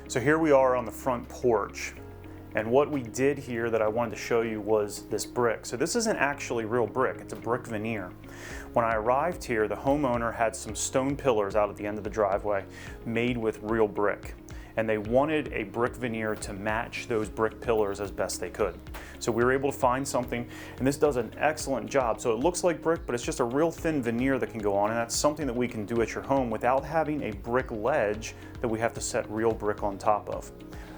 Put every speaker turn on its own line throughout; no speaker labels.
So here we are on the front porch. And what we did here that I wanted to show you was this brick. So this isn't actually real brick, it's a brick veneer. When I arrived here, the homeowner had some stone pillars out at the end of the driveway made with real brick. And they wanted a brick veneer to match those brick pillars as best they could. So we were able to find something, and this does an excellent job. So it looks like brick, but it's just a real thin veneer that can go on, and that's something that we can do at your home without having a brick ledge that we have to set real brick on top of.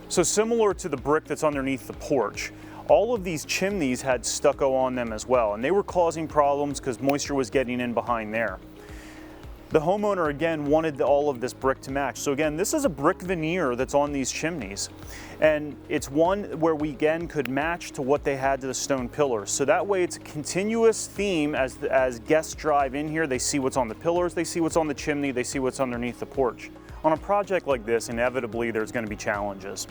So similar to the brick that's underneath the porch, all of these chimneys had stucco on them as well, and they were causing problems because moisture was getting in behind there. The homeowner again wanted all of this brick to match. So again, this is a brick veneer that's on these chimneys. And it's one where we again could match to what they had to the stone pillars. So that way it's a continuous theme as guests drive in here, they see what's on the pillars, they see what's on the chimney, they see what's underneath the porch. On a project like this, inevitably there's going to be challenges.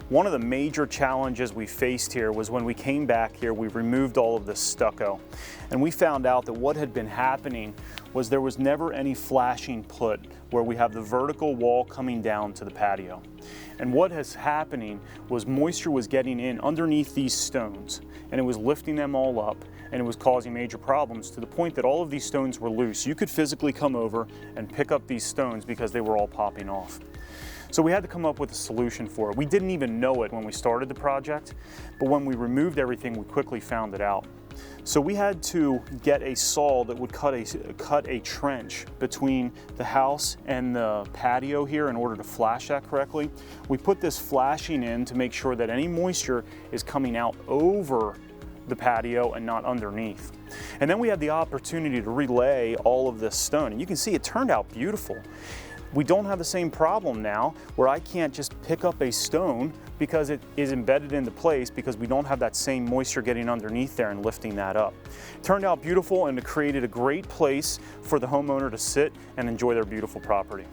One of the major challenges we faced here was when we came back here, we removed all of this stucco. And we found out that what had been happening was there was never any flashing put where we have the vertical wall coming down to the patio. And what is happening was moisture was getting in underneath these stones, and it was lifting them all up, and it was causing major problems to the point that all of these stones were loose. You could physically come over and pick up these stones because they were all popping off. So we had to come up with a solution for it. We didn't even know it when we started the project, but when we removed everything, we quickly found it out. So we had to get a saw that would cut a trench between the house and the patio here in order to flash that correctly. We put this flashing in to make sure that any moisture is coming out over the patio and not underneath. And then we had the opportunity to relay all of this stone, and you can see it turned out beautiful. We don't have the same problem now where I can't just pick up a stone because it is embedded into place because we don't have that same moisture getting underneath there and lifting that up. It turned out beautiful, and it created a great place for the homeowner to sit and enjoy their beautiful property.